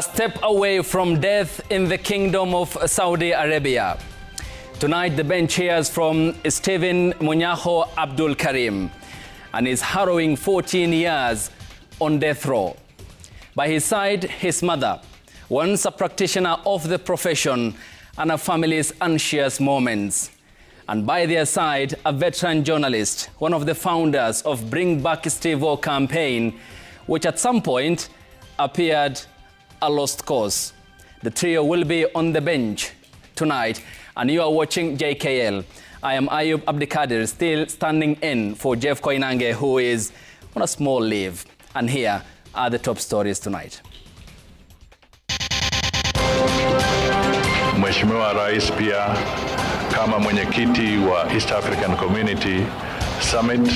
a step away from death in the Kingdom of Saudi Arabia. Tonight, the bench hears from Stephen Munyaho Abdul Karim and his harrowing 14 years on death row. By his side, his mother, once a practitioner of the profession, and her family's anxious moments. And by their side, a veteran journalist, one of the founders of Bring Back Steve-O campaign, which at some point appeared a lost cause. The trio will be on the bench tonight, and you are watching JKL. I am Ayub Abdikadir, still standing in for Jeff Koinange, who is on a small leave. And here are the top stories tonight. Mheshimiwa Rais pia kama mwenyekiti wa East African Community Summit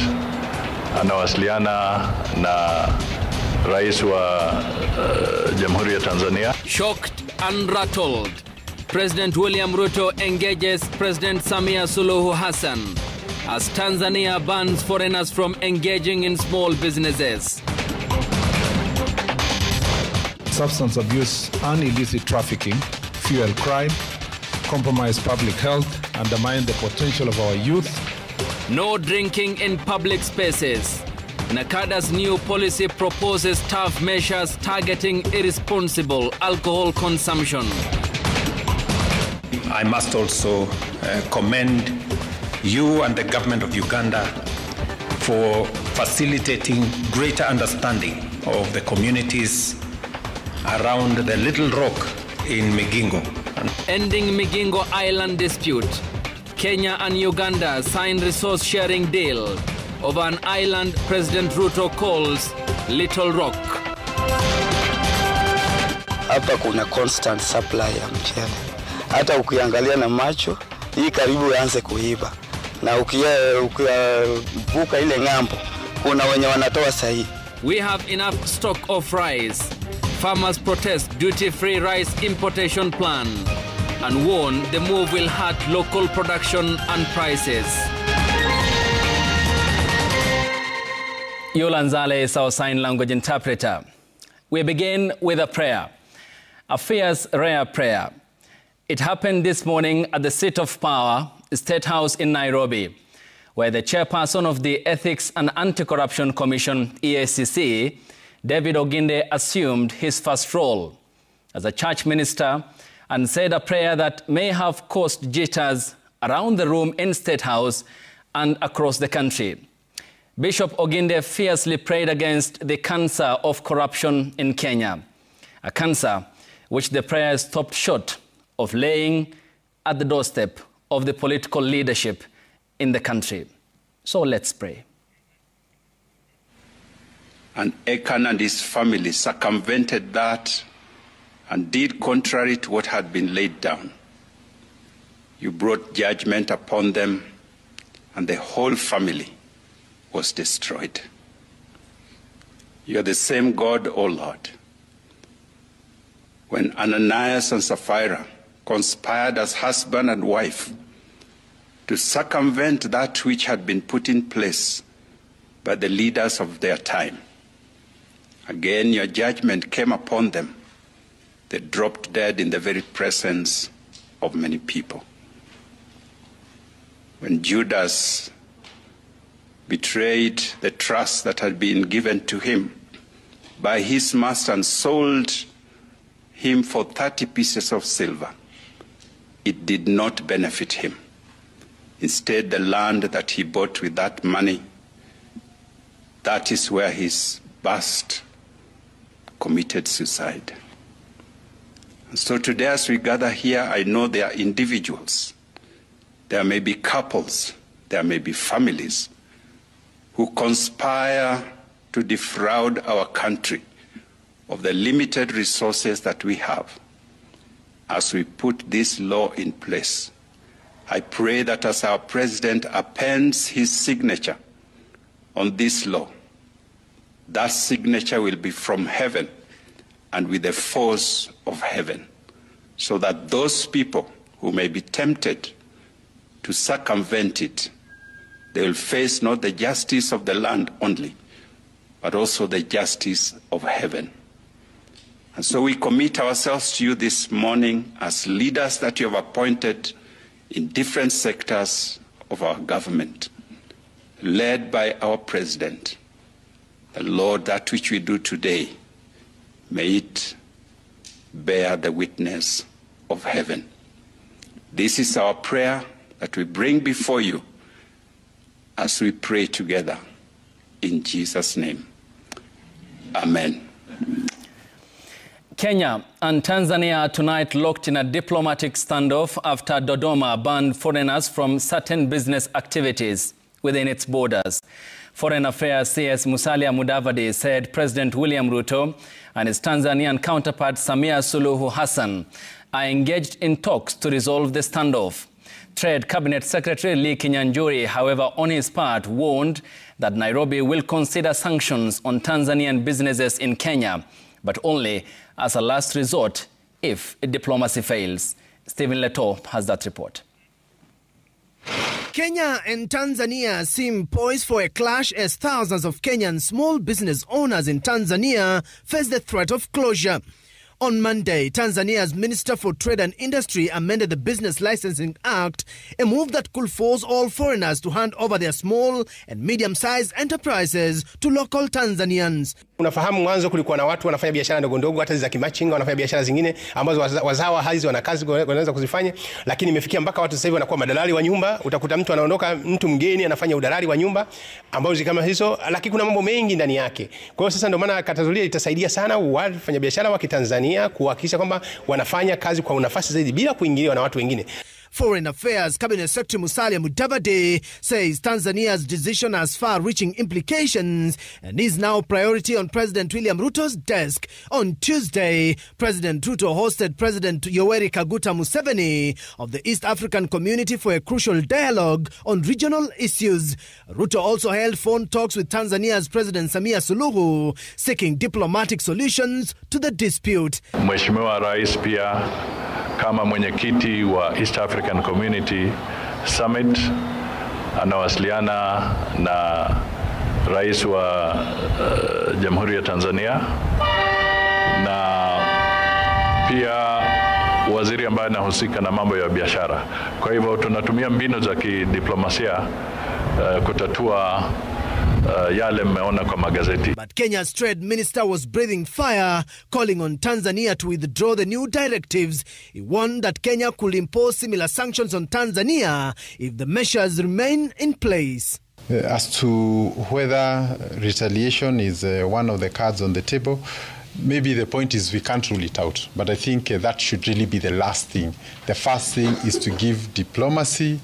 anawasiliana na Rais wa Jamhuri ya Tanzania. Shocked and rattled, President William Ruto engages President Samia Suluhu Hassan as Tanzania bans foreigners from engaging in small businesses. Substance abuse and illicit trafficking fuel crime, compromise public health, undermine the potential of our youth. No drinking in public spaces. NACADA's new policy proposes tough measures targeting irresponsible alcohol consumption. I must also commend you and the government of Uganda for facilitating greater understanding of the communities around the Little Rock in Migingo. Ending Migingo Island dispute. Kenya and Uganda signed resource-sharing deal over an island President Ruto calls Little Rock. Hapa kuna constant supply ya mchele. Hata ukiangalia na macho, hii karibu yaanze kuiba. Na ukivuka ile ngambo, kuna wenye wanatoa sahi. We have enough stock of rice. Farmers protest duty-free rice importation plan and warn the move will hurt local production and prices. Yola Nzale is our sign language interpreter. We begin with a prayer, a fierce, rare prayer. It happened this morning at the seat of power, State House in Nairobi, where the chairperson of the Ethics and Anti-Corruption Commission, EACC, David Oginde, assumed his first role as a church minister and said a prayer that may have caused jitters around the room in State House and across the country. Bishop Oginde fiercely prayed against the cancer of corruption in Kenya, a cancer which the prayer stopped short of laying at the doorstep of the political leadership in the country. So let's pray. And Achan and his family circumvented that and did contrary to what had been laid down. You brought judgment upon them, and the whole family was destroyed. You are the same God, O Lord. When Ananias and Sapphira conspired as husband and wife to circumvent that which had been put in place by the leaders of their time, again your judgment came upon them. They dropped dead in the very presence of many people. When Judas betrayed the trust that had been given to him by his master and sold him for 30 pieces of silver, it did not benefit him. Instead, the land that he bought with that money, that is where his bust committed suicide. And so today as we gather here, I know there are individuals, there may be couples, there may be families who conspire to defraud our country of the limited resources that we have. As we put this law in place, I pray that as our president appends his signature on this law, that signature will be from heaven and with the force of heaven, so that those people who may be tempted to circumvent it, they will face not the justice of the land only, but also the justice of heaven. And so we commit ourselves to you this morning as leaders that you have appointed in different sectors of our government, led by our President. The Lord, that which we do today, may it bear the witness of heaven. This is our prayer that we bring before you as we pray together. In Jesus' name, amen. Kenya and Tanzania are tonight locked in a diplomatic standoff after Dodoma banned foreigners from certain business activities within its borders. Foreign Affairs CS Musalia Mudavadi said President William Ruto and his Tanzanian counterpart Samia Suluhu Hassan are engaged in talks to resolve the standoff. Trade Cabinet Secretary Lee Kinyanjuri, however, on his part, warned that Nairobi will consider sanctions on Tanzanian businesses in Kenya, but only as a last resort if diplomacy fails. Stephen Leto has that report. Kenya and Tanzania seem poised for a clash as thousands of Kenyan small business owners in Tanzania face the threat of closure. On Monday, Tanzania's Minister for Trade and Industry amended the Business Licensing Act, a move that could force all foreigners to hand over their small and medium-sized enterprises to local Tanzanians. Unafahamu mwanzo kulikuwa na watu wanafanya biashara ndogo ndogo hata za kimachinga, wanafanya biashara zingine ambazo wazawa hizi wana kazi wanaweza kuzifanya, lakini imefikia mpaka watu sasa hivi wanakuwa madalali wa nyumba. Utakuta mtu anaondoka, mtu mgeni anafanya udalali wa nyumba ambazo kama hizo, lakini kuna mambo mengi ndani yake. Kwa hiyo sasa ndio maana katazulia itasaidia sana wafanya biashara wa Kitanzania kuhakikisha kwamba wanafanya kazi kwa nafasi zaidi bila kuingiliwa na watu wengine. Foreign Affairs Cabinet Secretary Musalia Mudavadi says Tanzania's decision has far-reaching implications and is now priority on President William Ruto's desk. On Tuesday, President Ruto hosted President Yoweri Kaguta Museveni of the East African Community for a crucial dialogue on regional issues. Ruto also held phone talks with Tanzania's President Samia Suluhu, seeking diplomatic solutions to the dispute. Mheshimiwa Rais pia kama mwenyekiti wa East African Community Summit anawasiliana na Rais wa Jamhuri ya Tanzania na pia waziri ambaye anahusika na mambo ya biashara. Kwa hivyo tunatumia mbinu za kidiplomasia kutatua yale mmeona kwa magazeti. But Kenya's trade minister was breathing fire, calling on Tanzania to withdraw the new directives. He warned that Kenya could impose similar sanctions on Tanzania if the measures remain in place. As to whether retaliation is one of the cards on the table, maybe the point is we can't rule it out. But I think that should really be the last thing. The first thing is to give diplomacy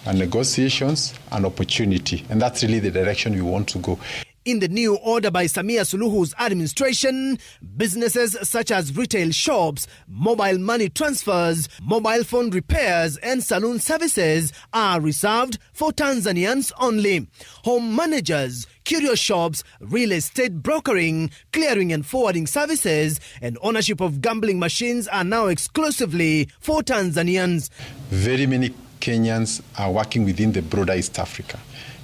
and negotiations an opportunity. And that's really the direction we want to go. In the new order by Samia Suluhu's administration, businesses such as retail shops, mobile money transfers, mobile phone repairs and saloon services are reserved for Tanzanians only. Home managers, curio shops, real estate brokering, clearing and forwarding services and ownership of gambling machines are now exclusively for Tanzanians. Very many Kenyans are working within the broader East Africa,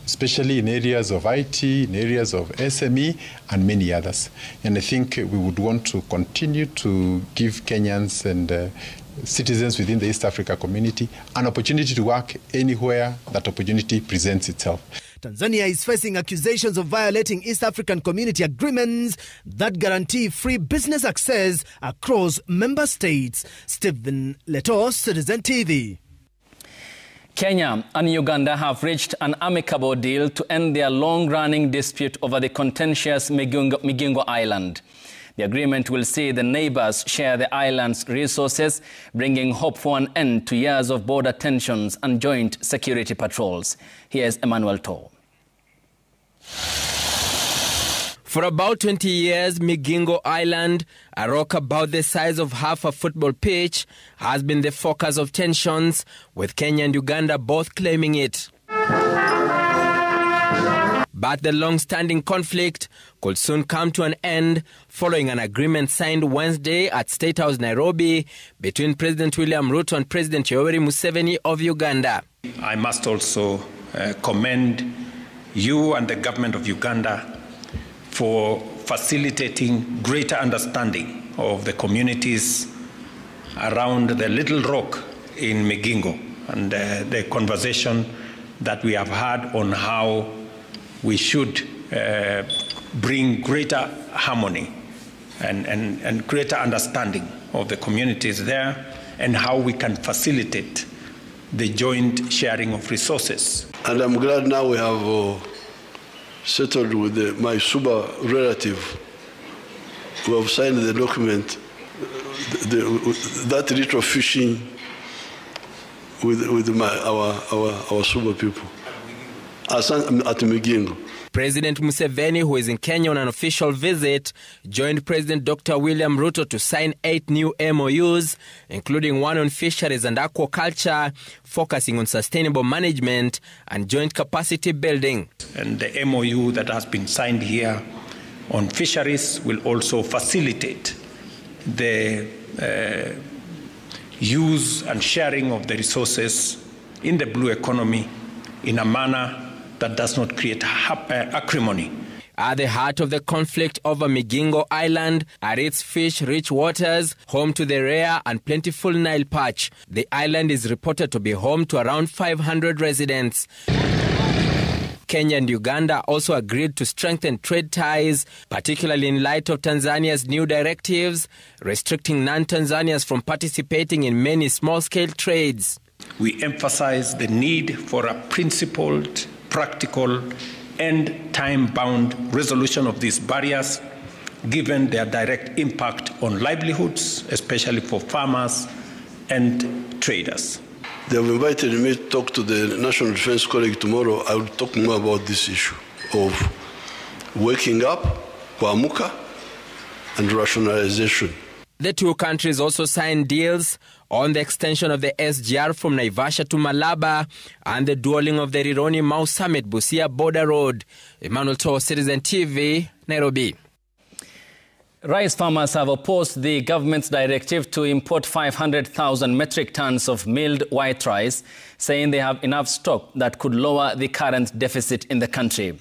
especially in areas of IT, in areas of SME, and many others. And I think we would want to continue to give Kenyans and citizens within the East Africa community an opportunity to work anywhere that opportunity presents itself. Tanzania is facing accusations of violating East African community agreements that guarantee free business access across member states. Stephen Leto, Citizen TV. Kenya and Uganda have reached an amicable deal to end their long-running dispute over the contentious Migingo Island. The agreement will see the neighbors share the island's resources, bringing hope for an end to years of border tensions and joint security patrols. Here's Emmanuel Toh. For about 20 years, Migingo Island, a rock about the size of half a football pitch, has been the focus of tensions, with Kenya and Uganda both claiming it. But the long-standing conflict could soon come to an end following an agreement signed Wednesday at State House, Nairobi, between President William Ruto and President Yoweri Museveni of Uganda. I must also commend you and the government of Uganda for facilitating greater understanding of the communities around the Little Rock in Migingo, and the conversation that we have had on how we should bring greater harmony and greater understanding of the communities there, and how we can facilitate the joint sharing of resources. And I'm glad now we have settled with my Suba relative who have signed the document, that rate of fishing with our Suba people at Migingo. President Museveni, who is in Kenya on an official visit, joined President Dr. William Ruto to sign 8 new MOUs, including one on fisheries and aquaculture, focusing on sustainable management and joint capacity building. And the MOU that has been signed here on fisheries will also facilitate the use and sharing of the resources in the blue economy in a manner that does not create acrimony. At the heart of the conflict over Migingo Island are its fish-rich waters, home to the rare and plentiful Nile perch. The island is reported to be home to around 500 residents. Kenya and Uganda also agreed to strengthen trade ties, particularly in light of Tanzania's new directives, restricting non-Tanzanians from participating in many small-scale trades. We emphasize the need for a principled, practical, and time-bound resolution of these barriers, given their direct impact on livelihoods, especially for farmers and traders. They have invited me to talk to the National Defense College tomorrow. I will talk more about this issue of waking up, kuamuka, and rationalization. The two countries also signed deals on the extension of the SGR from Naivasha to Malaba and the dualling of the Rironi-Mau Summit Busia border road. Emmanuel Toh, Citizen TV, Nairobi. Rice farmers have opposed the government's directive to import 500,000 metric tons of milled white rice, saying they have enough stock that could lower the current deficit in the country.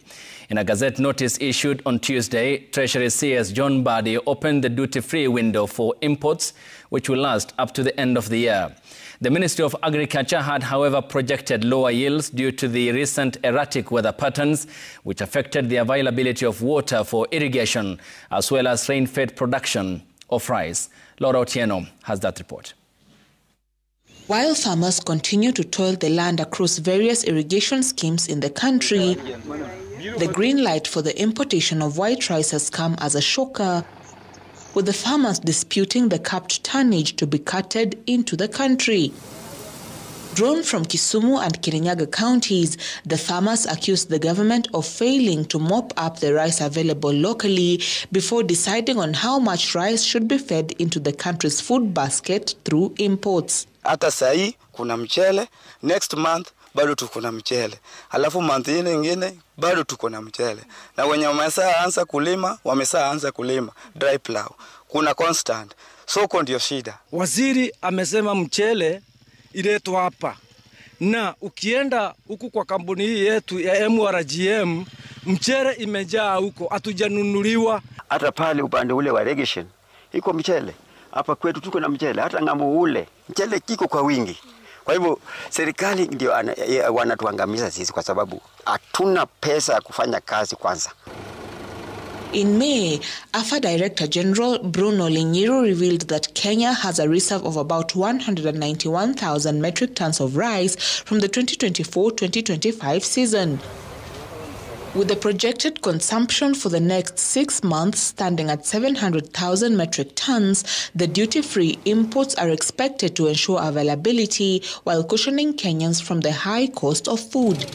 In a Gazette notice issued on Tuesday, Treasury CS John Mbadi opened the duty-free window for imports, which will last up to the end of the year. The Ministry of Agriculture had, however, projected lower yields due to the recent erratic weather patterns, which affected the availability of water for irrigation, as well as rain-fed production of rice. Laura Otieno has that report. While farmers continue to toil the land across various irrigation schemes in the country, the green light for the importation of white rice has come as a shocker, with the farmers disputing the capped tonnage to be carted into the country. Drawn from Kisumu and Kirinyaga counties, the farmers accused the government of failing to mop up the rice available locally before deciding on how much rice should be fed into the country's food basket through imports. Hata sahi kuna mchele, next month bado tuko na mchele. Halafu month nyingine bado tuko na mchele. Na wenye wameanza kulima dry plow. Kuna constant. Soko ndio shida. Waziri amesema mchele iletwa hapa. Na ukienda huku kwa kampuni hii yetu ya MRGM, mchele imejaa huko, hatujanunuliwa. Hata pale upande ule wa irrigation iko mchele. Hapa kwetu tuko na mchele, hata ngambo ule mchele kiko kwa wingi. Kwa hivyo serikali ndio wanatuangamiza sisi kwa sababu hatuna pesa ya kufanya kazi kwanza. In May, AFA Director General Bruno Linyiru revealed that Kenya has a reserve of about 191,000 metric tons of rice from the 2024-2025 season. With the projected consumption for the next 6 months standing at 700,000 metric tons, the duty-free imports are expected to ensure availability while cushioning Kenyans from the high cost of food.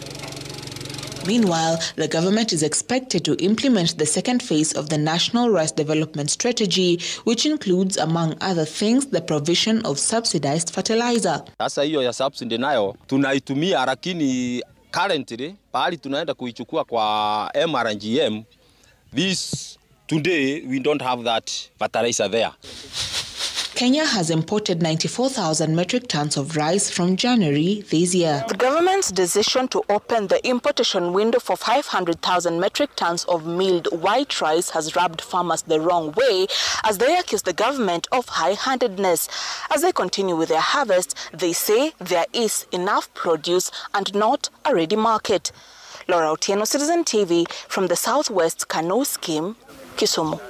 Meanwhile, the government is expected to implement the second phase of the National Rice Development Strategy, which includes, among other things, the provision of subsidized fertilizer. Sasa hiyo ya subsidy nayo tunaitumia, lakini currently pahali tunaenda kuichukua kwa MRGM, today we don't have that fertilizer there. Kenya has imported 94,000 metric tons of rice from January this year. The government's decision to open the importation window for 500,000 metric tons of milled white rice has rubbed farmers the wrong way, as they accuse the government of high-handedness. As they continue with their harvest, they say there is enough produce and not a ready market. Laura Otieno, Citizen TV, from the Southwest Kano Scheme, Kisumu.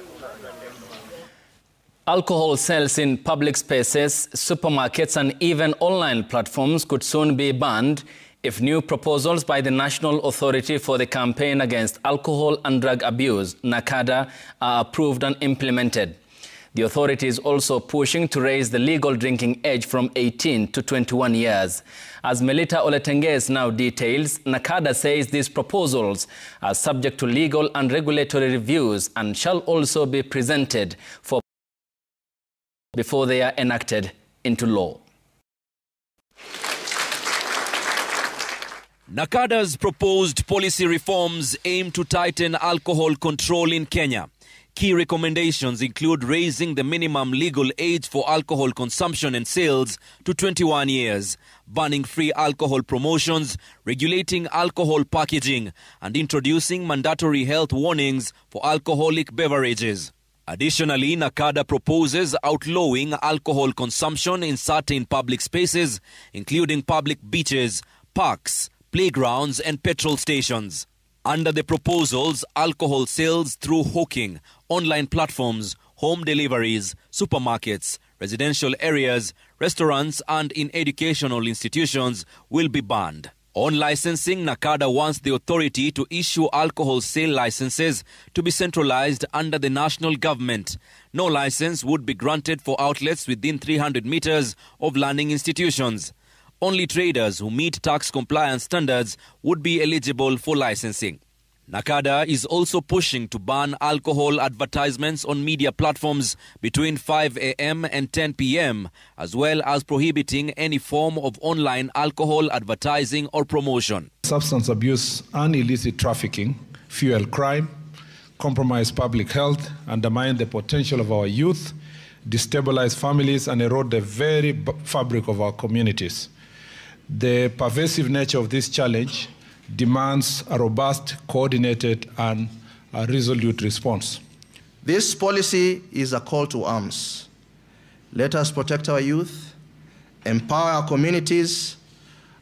Alcohol sales in public spaces, supermarkets and even online platforms could soon be banned if new proposals by the National Authority for the Campaign Against Alcohol and Drug Abuse, NACADA, are approved and implemented. The authority is also pushing to raise the legal drinking age from 18 to 21 years. As Melita Oletenges now details, NACADA says these proposals are subject to legal and regulatory reviews and shall also be presented for before they are enacted into law. NACADA's proposed policy reforms aim to tighten alcohol control in Kenya. Key recommendations include raising the minimum legal age for alcohol consumption and sales to 21 years, banning free alcohol promotions, regulating alcohol packaging, and introducing mandatory health warnings for alcoholic beverages. Additionally, NACADA proposes outlawing alcohol consumption in certain public spaces, including public beaches, parks, playgrounds, and petrol stations. Under the proposals, alcohol sales through hawking, online platforms, home deliveries, supermarkets, residential areas, restaurants, and in educational institutions will be banned. On licensing, NACADA wants the authority to issue alcohol sale licenses to be centralized under the national government. No license would be granted for outlets within 300 meters of learning institutions. Only traders who meet tax compliance standards would be eligible for licensing. NACADA is also pushing to ban alcohol advertisements on media platforms between 5 a.m. and 10 p.m., as well as prohibiting any form of online alcohol advertising or promotion. Substance abuse and illicit trafficking fuel crime, compromise public health, undermine the potential of our youth, destabilize families, and erode the very fabric of our communities. The pervasive nature of this challenge demands a robust, coordinated, and a resolute response. This policy is a call to arms. Let us protect our youth, empower our communities,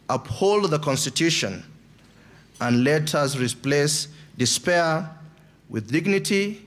uphold the Constitution, and let us replace despair with dignity,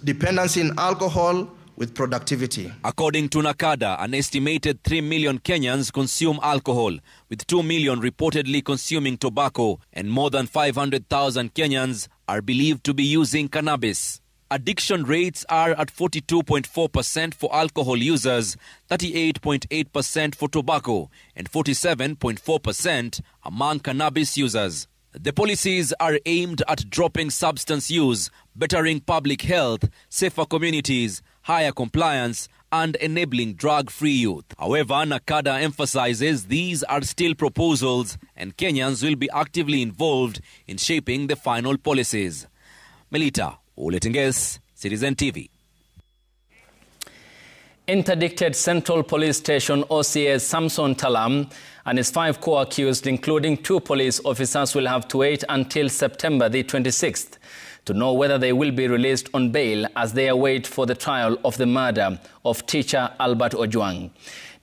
dependency in alcohol with productivity. According to NACADA, an estimated 3 million Kenyans consume alcohol, with 2 million reportedly consuming tobacco, and more than 500,000 Kenyans are believed to be using cannabis. Addiction rates are at 42.4% for alcohol users, 38.8% for tobacco, and 47.4% among cannabis users. The policies are aimed at dropping substance use, bettering public health, safer communities, higher compliance, and enabling drug-free youth. However, NACADA emphasizes these are still proposals and Kenyans will be actively involved in shaping the final policies. Melita Oletenges, Citizen TV. Interdicted Central Police Station OCS Samson Talam and his 5 co-accused, including 2 police officers, will have to wait until September the 26th to know whether they will be released on bail as they await for the trial of the murder of teacher Albert Ojwang.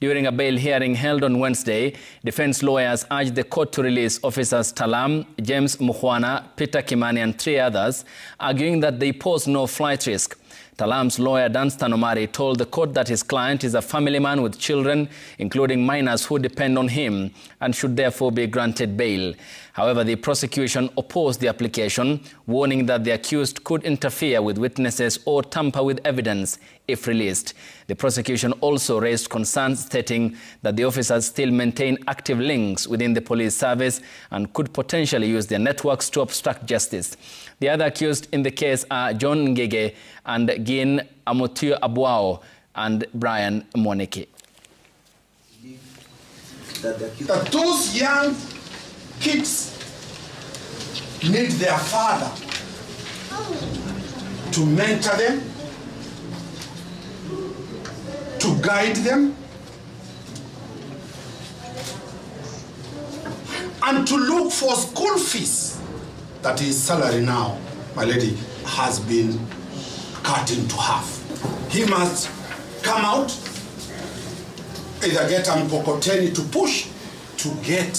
During a bail hearing held on Wednesday, defense lawyers urged the court to release officers Talam, James Mukhwana, Peter Kimani and 3 others, arguing that they pose no flight risk. Talam's lawyer Danstan Omari told the court that his client is a family man with children, including minors who depend on him, and should therefore be granted bail. However, the prosecution opposed the application, warning that the accused could interfere with witnesses or tamper with evidence if released. The prosecution also raised concerns, stating that the officers still maintain active links within the police service and could potentially use their networks to obstruct justice. The other accused in the case are John Ngege and Gin Amotiu Abuao and Brian Moneke. That those young kids need their father to mentor them, to guide them, and to look for school fees. That his salary now, my lady, has been cut into half. He must come out, either get a mkokoteni to push to get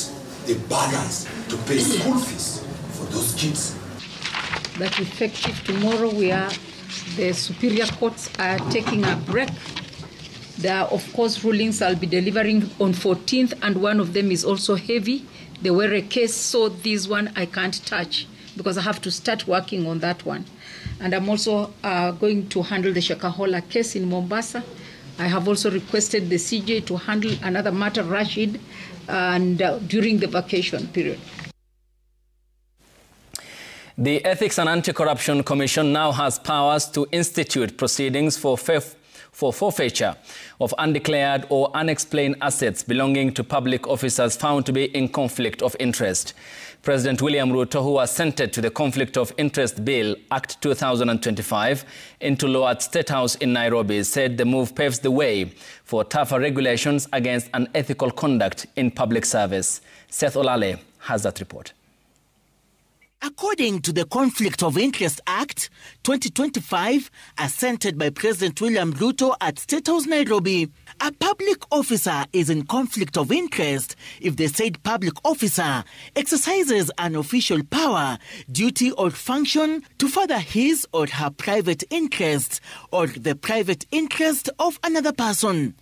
the balance to pay school fees for those kids. That effective tomorrow, the superior courts are taking a break. There are, of course, rulings I'll be delivering on 14th, and one of them is also heavy. They were a case, so this one I can't touch because I have to start working on that one. And I'm also going to handle the Shakahola case in Mombasa. I have also requested the CJ to handle another matter, Rashid, and during the vacation period. The Ethics and Anti-Corruption Commission now has powers to institute proceedings for forfeiture of undeclared or unexplained assets belonging to public officers found to be in conflict of interest. President William Ruto, who assented to the Conflict of Interest Bill, Act 2025, into law at State House in Nairobi, said the move paves the way for tougher regulations against unethical conduct in public service. Seth Olale has that report. According to the Conflict of Interest Act 2025, assented by President William Ruto at State House Nairobi, a public officer is in conflict of interest if the said public officer exercises an official power, duty or function to further his or her private interest or the private interest of another person.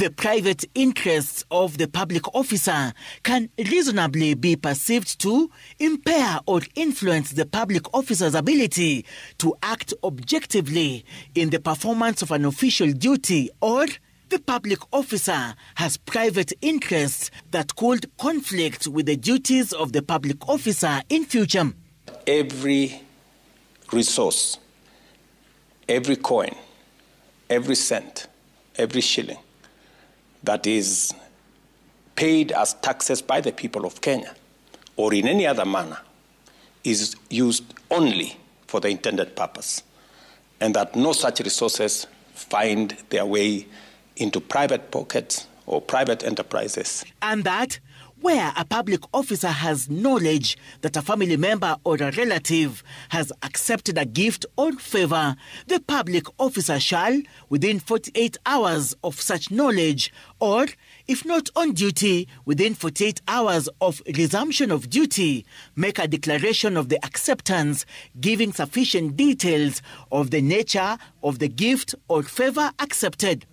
The private interests of the public officer can reasonably be perceived to impair or influence the public officer's ability to act objectively in the performance of an official duty, or the public officer has private interests that could conflict with the duties of the public officer in future. Every resource, every coin, every cent, every shilling that is paid as taxes by the people of Kenya or in any other manner is used only for the intended purpose, and that no such resources find their way into private pockets or private enterprises. And that where a public officer has knowledge that a family member or a relative has accepted a gift or favor, the public officer shall, within 48 hours of such knowledge, or, if not on duty, within 48 hours of resumption of duty, make a declaration of the acceptance, giving sufficient details of the nature of the gift or favor accepted,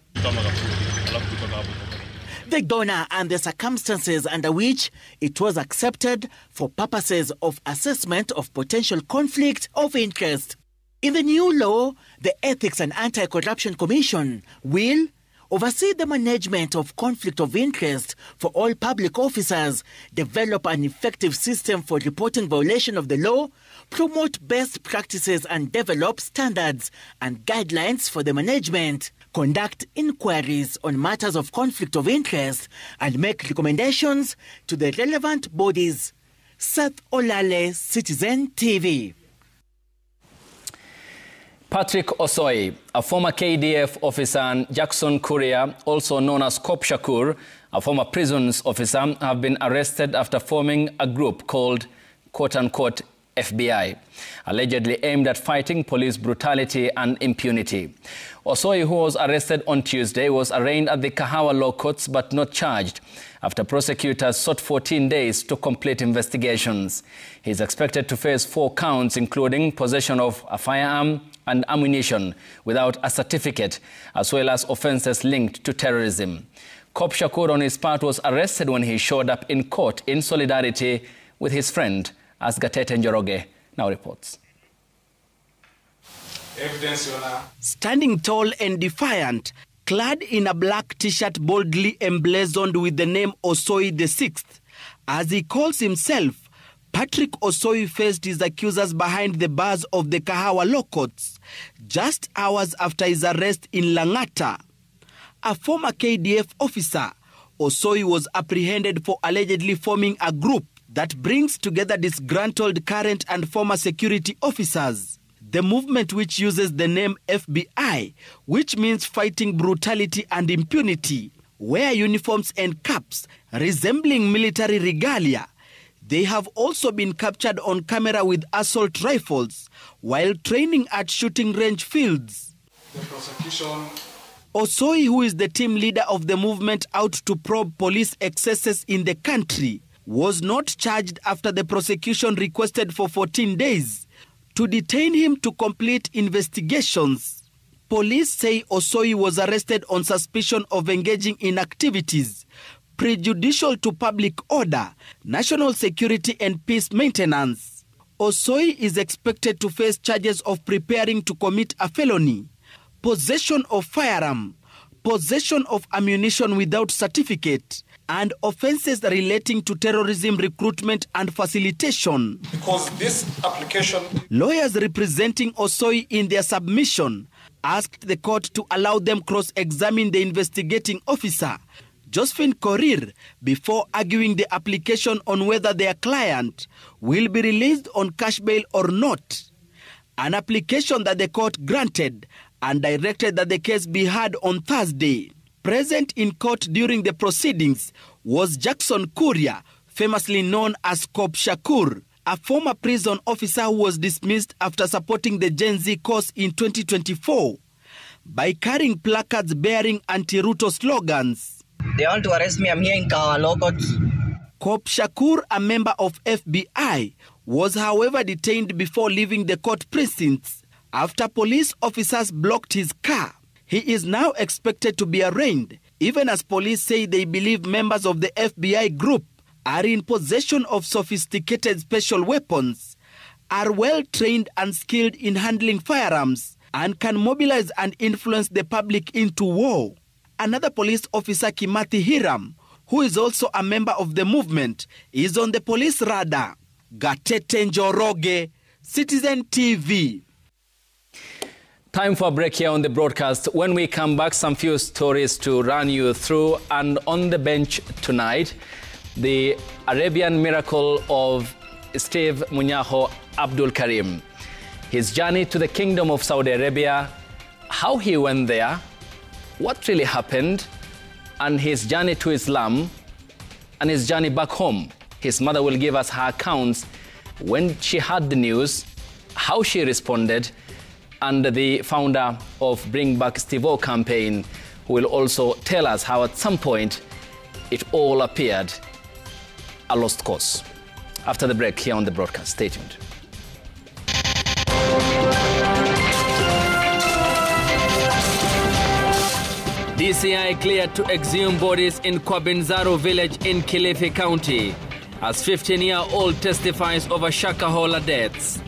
the donor and the circumstances under which it was accepted for purposes of assessment of potential conflict of interest. In the new law, the Ethics and Anti-Corruption Commission will oversee the management of conflict of interest for all public officers, develop an effective system for reporting violation of the law, promote best practices and develop standards and guidelines for the management, conduct inquiries on matters of conflict of interest, and make recommendations to the relevant bodies. Seth Olale, Citizen TV. Patrick Osoi, a former KDF officer, and Jackson Kuria, also known as Kop Shakur, a former prisons officer, have been arrested after forming a group called quote-unquote FBI, allegedly aimed at fighting police brutality and impunity. Osoi, who was arrested on Tuesday, was arraigned at the Kahawa Law Courts but not charged after prosecutors sought 14 days to complete investigations. He is expected to face 4 counts, including possession of a firearm and ammunition without a certificate, as well as offences linked to terrorism. Kop Shakur, on his part, was arrested when he showed up in court in solidarity with his friend, as Gatete Njoroge now reports. Standing tall and defiant, clad in a black t-shirt boldly emblazoned with the name Osoi the Sixth, as he calls himself, Patrick Osoi faced his accusers behind the bars of the Kahawa Law Courts just hours after his arrest in Langata. A former KDF officer, Osoi was apprehended for allegedly forming a group that brings together disgruntled current and former security officers. the movement which uses the name FBI, which means fighting brutality and impunity, wear uniforms and caps resembling military regalia. They have also been captured on camera with assault rifles while training at shooting range fields. The prosecution. Osoi, who is the team leader of the movement out to probe police excesses in the country, was not charged after the prosecution requested for 14 days to detain him to complete investigations. Police say Osoi was arrested on suspicion of engaging in activities prejudicial to public order, national security and peace maintenance. Osoi is expected to face charges of preparing to commit a felony, possession of firearm, possession of ammunition without certificate, and offences relating to terrorism recruitment and facilitation. Because this application... Lawyers representing Osoi in their submission asked the court to allow them cross-examine the investigating officer, Josephine Korir, before arguing the application on whether their client will be released on cash bail or not. An application that the court granted and directed that the case be heard on Thursday. Present in court during the proceedings was Jackson Kuria, famously known as Cop Shakur, a former prison officer who was dismissed after supporting the Gen Z cause in 2024 by carrying placards bearing anti-Ruto slogans. They want to arrest me. I'm here in Kawalokot. Cop Shakur, a member of FBI, was however detained before leaving the court precincts after police officers blocked his car. He is now expected to be arraigned, even as police say they believe members of the FBI group are in possession of sophisticated special weapons, are well trained and skilled in handling firearms, and can mobilize and influence the public into war. Another police officer, Kimathi Hiram, who is also a member of the movement, is on the police radar. Gatete Njoroge, Citizen TV. Time for a break here on the broadcast. When we come back, some few stories to run you through. And on the bench tonight, the Arabian miracle of Steve Munyaho Abdul Karim. His journey to the Kingdom of Saudi Arabia, how he went there, what really happened, and his journey to Islam, and his journey back home. His mother will give us her accounts when she heard the news, how she responded, and the founder of Bring Back Steve O campaign, who will also tell us how at some point it all appeared a lost cause. After the break here on the broadcast, stay tuned. DCI cleared to exhume bodies in Kwabinzaro village in Kilifi County as 15-year-old testifies over Shakahola deaths.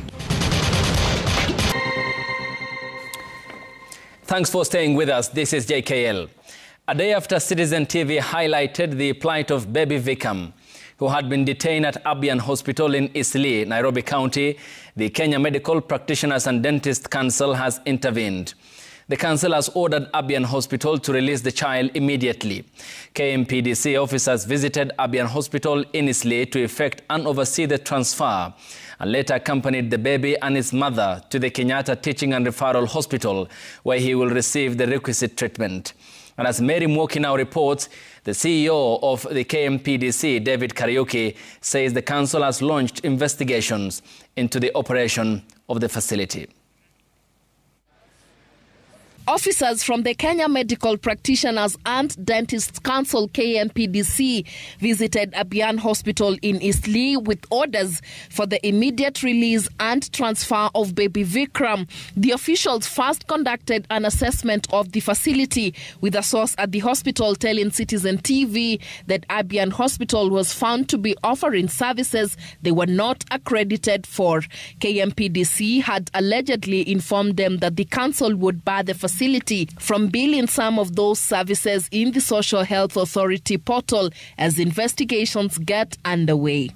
Thanks for staying with us. This is JKL. A day after Citizen TV highlighted the plight of baby Vikram, who had been detained at Abian Hospital in Eastleigh, Nairobi County, the Kenya Medical Practitioners and Dentists Council has intervened. The council has ordered Abian Hospital to release the child immediately. KMPDC officers visited Abian Hospital in Eastleigh to effect and oversee the transfer, and later accompanied the baby and his mother to the Kenyatta Teaching and Referral Hospital, where he will receive the requisite treatment. And as Mary Mwoki now reports, the CEO of the KMPDC, David Kariuki, says the council has launched investigations into the operation of the facility. Officers from the Kenya Medical Practitioners and Dentists Council KMPDC visited Abian Hospital in Eastleigh with orders for the immediate release and transfer of baby Vikram. The officials first conducted an assessment of the facility, with a source at the hospital telling Citizen TV that Abian Hospital was found to be offering services they were not accredited for. KMPDC had allegedly informed them that the council would bar the facility from billing some of those services in the Social Health Authority portal as investigations get underway.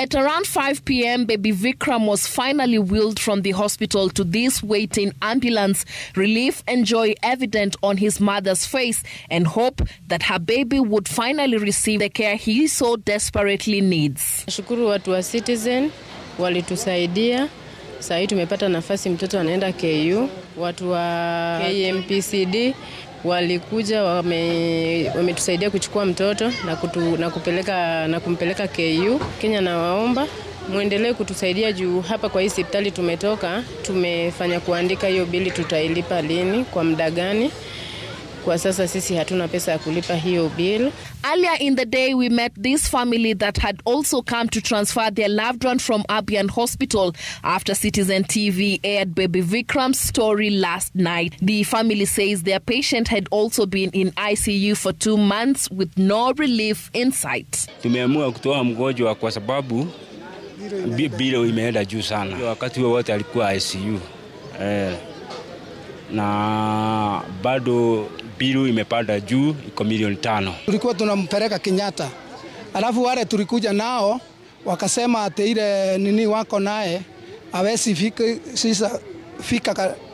At around 5 p.m., baby Vikram was finally wheeled from the hospital to this waiting ambulance. Relief and joy evident on his mother's face, and hope that her baby would finally receive the care he so desperately needs. Shukuru watu wa Citizen walitusaidia. Sasa tumepata nafasi, mtoto anaenda KU. Watu wa KMPCD walikuja wametusaidia kuchukua mtoto na kumpeleka KU. Kenya na waomba muendelee kutusaidia juu hapa kwa hii hospitali tumefanya kuandika hiyo bili, tutailipa lini, kwa muda gani. Kwa sasa sisi hatuna pesa ya kulipa hiyo bill. Earlier in the day, we met this family that had also come to transfer their loved one from Abian Hospital after Citizen TV aired baby Vikram's story last night. The family says their patient had also been in ICU for 2 months with no relief in sight. Tumeamua kutoa mgonjwa kwa sababu bilo imeenda juu sana. Wakati wote alikuwa ICU. Na bado bilu imepanda juu, iko milioni 5. Tulikuwa tunampeleka Kenyatta. Alafu wale tulikuja nao wakasema ate ile nini wako naye hawezi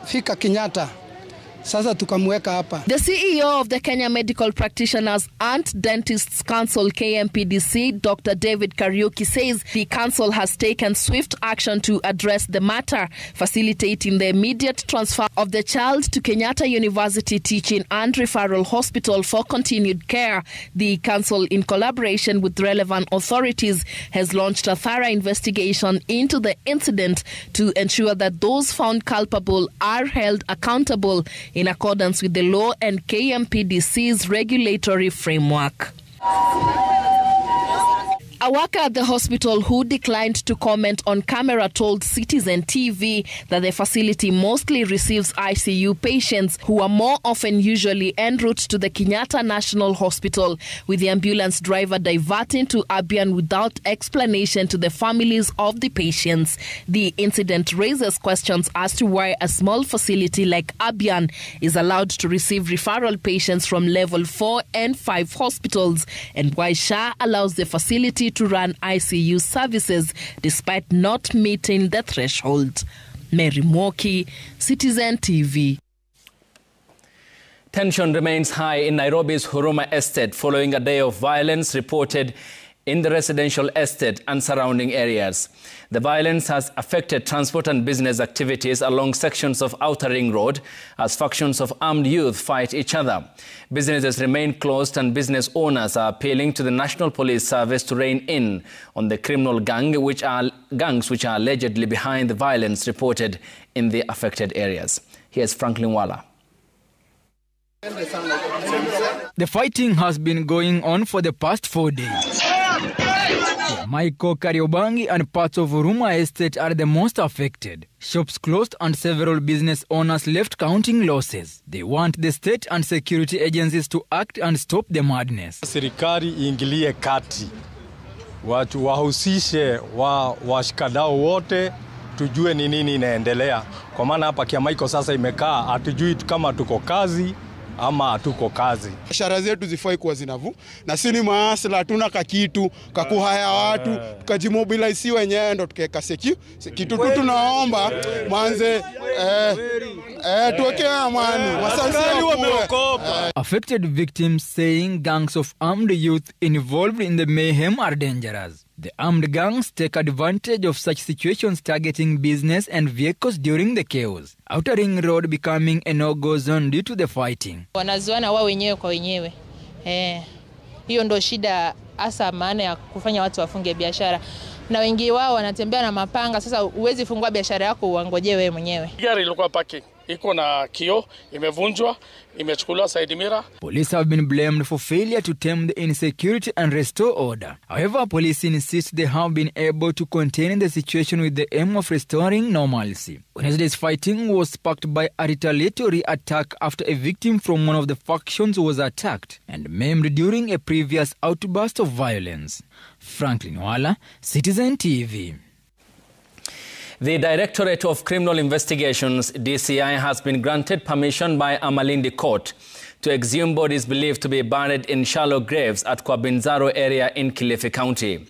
fika Kenyatta. Sasa tukamweka hapa. The CEO of the Kenya Medical Practitioners and Dentists Council KMPDC, Dr. David Kariuki, says the council has taken swift action to address the matter, facilitating the immediate transfer of the child to Kenyatta University Teaching and Referral Hospital for continued care. The council, in collaboration with relevant authorities, has launched a thorough investigation into the incident to ensure that those found culpable are held accountable in accordance with the law and KMPDC's regulatory framework. A worker at the hospital who declined to comment on camera told Citizen TV that the facility mostly receives ICU patients who are more often usually en route to the Kenyatta National Hospital, with the ambulance driver diverting to Abian without explanation to the families of the patients. The incident raises questions as to why a small facility like Abian is allowed to receive referral patients from level 4 and 5 hospitals, and why SHA allows the facility to run ICU services despite not meeting the threshold. Mary Mwoki, Citizen TV. Tension remains high in Nairobi's Huruma Estate following a day of violence reported in the residential estate and surrounding areas. The violence has affected transport and business activities along sections of Outer Ring Road as factions of armed youth fight each other. Businesses remain closed and business owners are appealing to the National Police Service to rein in on the criminal gangs which are allegedly behind the violence reported in the affected areas. Here's Franklin Wala. The fighting has been going on for the past 4 days. Michael, Kariobangi and parts of Huruma Estate are the most affected. Shops closed and several business owners left counting losses. They want the state and security agencies to act and stop the madness. Serikali iingilie kati. Watu wahusishe washikadau wote, tujue ni nini inaendelea. Kwa maana hapa Kiamaiko sasa imekaa, hatujui kama tuko kazi ama hatuko kazi. Biashara zetu zifai kuwa zinavu na sisi ni maasla, hatuna kakitu kakuhaya watu tukajimobilize wenyewe ndo tukeka kitu tu tunaomba manze tuweke amani wasansani wameokopa. Affected victims saying gangs of armed youth involved in the mayhem are dangerous. The armed gangs take advantage of such situations, targeting business and vehicles during the chaos. Outer Ring Road becoming a no-go zone due to the fighting. Wanazuana wao wenyewe kwa wenyewe. Hiyo ndo shida hasa, maana ya kufanya watu wafunge biashara. Na wengi wao wanatembea na mapanga. Sasa uwezi fungua biashara yako uangoje wewe mwenyewe. Gari ilikuwa parking, iko na kio, imevunjwa, imechukuliwa side mirror. Police have been blamed for failure to tame the insecurity and restore order. However, police insist they have been able to contain the situation with the aim of restoring normalcy. Wednesday's fighting was sparked by a retaliatory attack after a victim from one of the factions was attacked and maimed during a previous outburst of violence. Franklin Wala, Citizen TV. The Directorate of Criminal Investigations, DCI, has been granted permission by a Malindi court to exhume bodies believed to be buried in shallow graves at Kwabinzaro area in Kilifi County.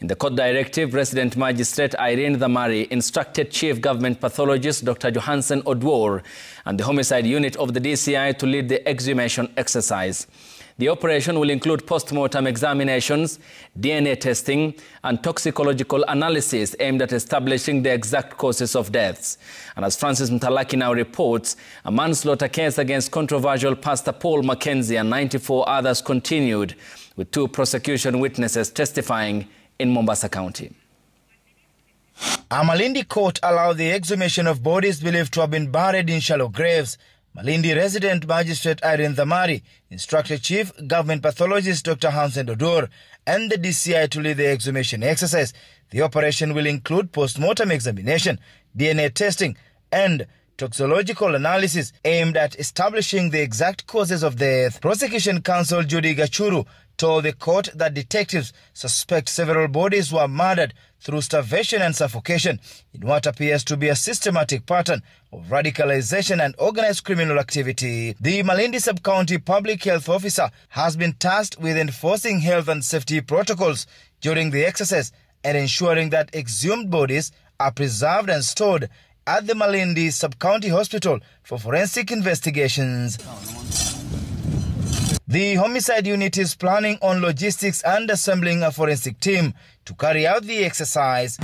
In the court directive, Resident Magistrate Irene Dhamari instructed Chief Government Pathologist Dr. Johansen Odwor and the Homicide Unit of the DCI to lead the exhumation exercise. The operation will include post-mortem examinations, DNA testing, and toxicological analysis aimed at establishing the exact causes of deaths. And as Francis Mtalaki now reports, a manslaughter case against controversial Pastor Paul Mackenzie and 94 others continued, with 2 prosecution witnesses testifying in Mombasa County. A Malindi court allowed the exhumation of bodies believed to have been buried in shallow graves. Malindi Resident Magistrate Irene Dhamari instructed Chief Government Pathologist Dr. Johansen Odwor and the DCI to lead the exhumation exercise. The operation will include post-mortem examination, DNA testing, and toxicological analysis aimed at establishing the exact causes of death. Prosecution counsel Judy Gachuru told the court that detectives suspect several bodies were murdered through starvation and suffocation in what appears to be a systematic pattern of radicalization and organized criminal activity. The Malindi Sub-County Public Health Officer has been tasked with enforcing health and safety protocols during the exercise and ensuring that exhumed bodies are preserved and stored at the Malindi Sub-County Hospital for forensic investigations. The Homicide Unit is planning on logistics and assembling a forensic team to carry out the exercise.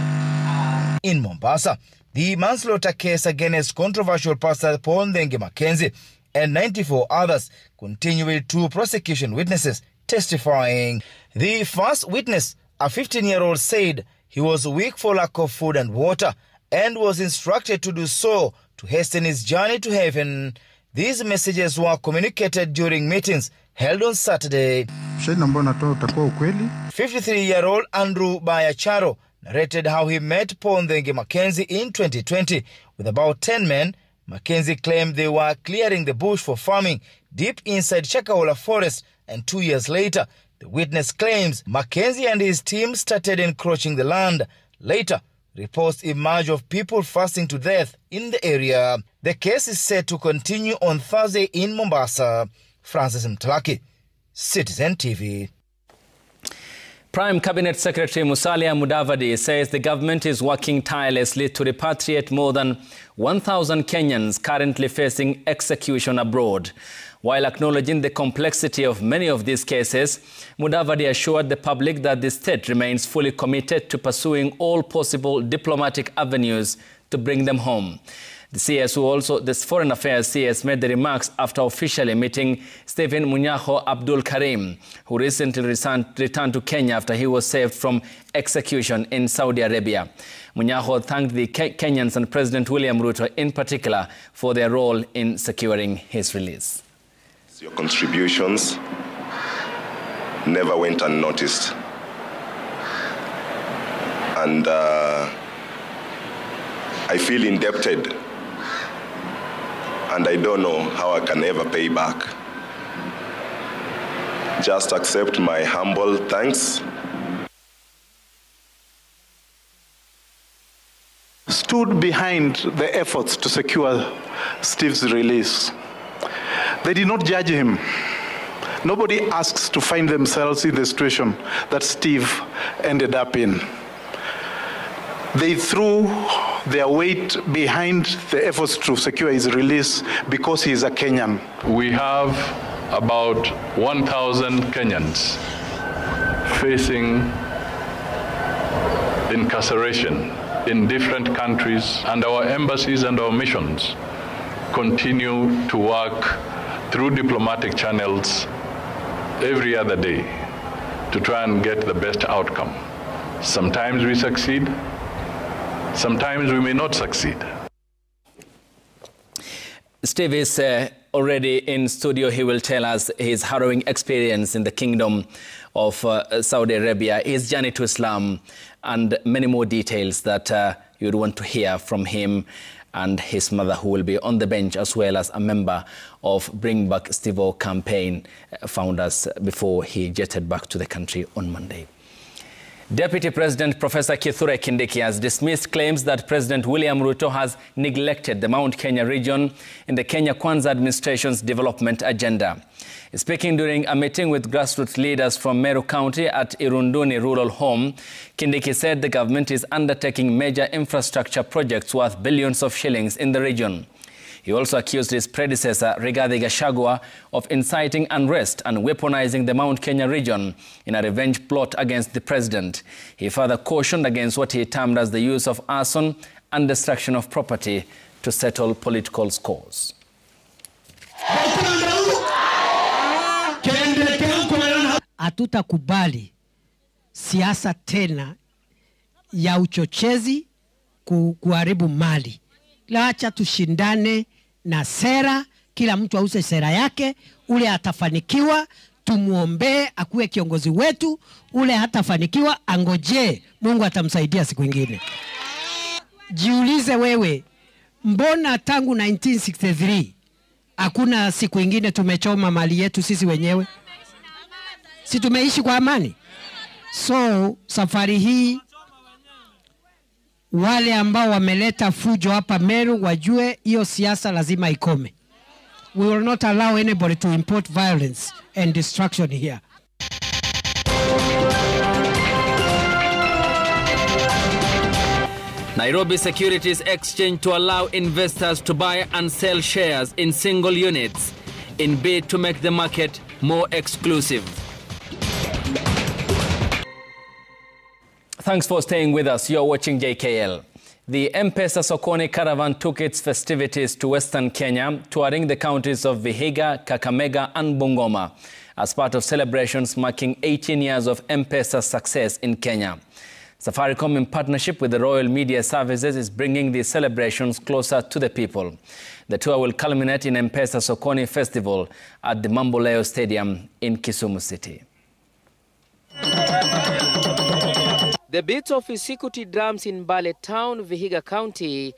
In Mombasa, the manslaughter case against controversial Pastor Paul Mackenzie and 94 others continue with 2 prosecution witnesses testifying. The first witness, a 15-year-old, said he was weak for lack of food and water and was instructed to do so to hasten his journey to heaven. These messages were communicated during meetings held on Saturday. 53-year-old Andrew Bayacharo narrated how he met Paul Mackenzie in 2020 with about 10 men. Mackenzie claimed they were clearing the bush for farming deep inside Chakaola Forest, and 2 years later, the witness claims Mackenzie and his team started encroaching the land. Later, reports emerged of people fasting to death in the area. The case is set to continue on Thursday in Mombasa. Francis Mtalaki, Citizen TV. Prime Cabinet Secretary Musalia Mudavadi says the government is working tirelessly to repatriate more than 1,000 Kenyans currently facing execution abroad. While acknowledging the complexity of many of these cases, Mudavadi assured the public that the state remains fully committed to pursuing all possible diplomatic avenues to bring them home. The CS, the Foreign Affairs CS, made the remarks after officially meeting Stephen Munyaho Abdul Karim, who recently returned to Kenya after he was saved from execution in Saudi Arabia. Munyaho thanked the Kenyans and President William Ruto in particular for their role in securing his release. Your contributions never went unnoticed. And I feel indebted. And I don't know how I can ever pay back. Just accept my humble thanks. Stood behind the efforts to secure Steve's release. They did not judge him. Nobody asks to find themselves in the situation that Steve ended up in. They threw their weight behind the efforts to secure his release because he is a Kenyan. We have about 1,000 Kenyans facing incarceration in different countries, and our embassies and our missions continue to work through diplomatic channels every other day to try and get the best outcome. Sometimes we succeed, sometimes we may not succeed. Steve is already in studio. He will tell us his harrowing experience in the Kingdom of Saudi Arabia, his journey to Islam, and many more details that you'd want to hear from him and his mother, who will be on the bench, as well as a member of Bring Back Steve-O campaign founders before he jetted back to the country on Monday. Deputy President Professor Kithure Kindiki has dismissed claims that President William Ruto has neglected the Mount Kenya region in the Kenya Kwanza administration's development agenda. Speaking during a meeting with grassroots leaders from Meru County at Irunduni Rural Home, Kindiki said the government is undertaking major infrastructure projects worth billions of shillings in the region. He also accused his predecessor, Rigathi Gachagua, of inciting unrest and weaponizing the Mount Kenya region in a revenge plot against the president. He further cautioned against what he termed as the use of arson and destruction of property to settle political scores. Hatutakubali siasa tena ya uchochezi kuharibu mali. Acha tushindane na sera, kila mtu ause sera yake, ule atafanikiwa tumuombe akuwe kiongozi wetu, ule hatafanikiwa angoje, Mungu atamsaidia siku nyingine. Jiulize wewe, mbona tangu 1963 hakuna siku nyingine tumechoma mali yetu sisi wenyewe? Si tumeishi kwa amani? So safari hii wale ambao wameleta fujo hapa Meru wajue hiyo siasa lazima ikome. We will not allow anybody to import violence and destruction here. Nairobi Securities Exchange to allow investors to buy and sell shares in single units in bid to make the market more exclusive. Thanks for staying with us. You're watching JKL. The M-Pesa Sokoni Caravan took its festivities to Western Kenya, touring the counties of Vihiga, Kakamega and Bungoma as part of celebrations marking 18 years of M-Pesa's success in Kenya. Safaricom, in partnership with the Royal Media Services, is bringing these celebrations closer to the people. The tour will culminate in M-Pesa Sokoni Festival at the Mamboleo Stadium in Kisumu City. The beats of Isikuti drums in Bale Town, Vihiga County,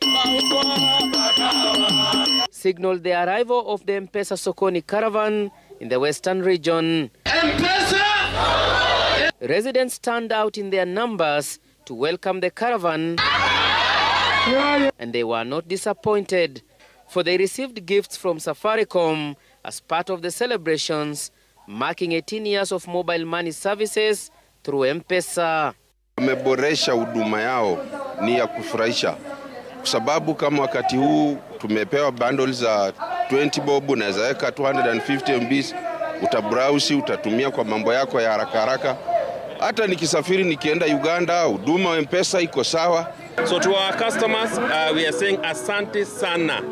signaled the arrival of the M-Pesa Sokoni Caravan in the Western region. M-Pesa! Residents turned out in their numbers to welcome the caravan, and they were not disappointed, for they received gifts from Safaricom as part of the celebrations marking 18 years of mobile money services through M-Pesa. Wameboresha huduma yao ni ya kufurahisha, kwa sababu kama wakati huu tumepewa bundles za 20 bob, unaweza weka 250 MB, utabrowse, utatumia kwa mambo yako ya haraka haraka. Hata nikisafiri nikienda Uganda, huduma wa M-Pesa iko sawa. So to our customers, we are saying asante sana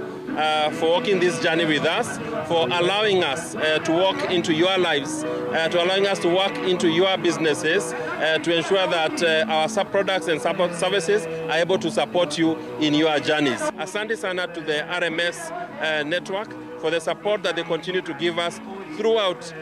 for walking this journey with us, for allowing us to walk into your lives, to allowing us to walk into your businesses, to ensure that our sub-products and services are able to support you in your journeys. Asante sana to the RMS network for the support that they continue to give us throughout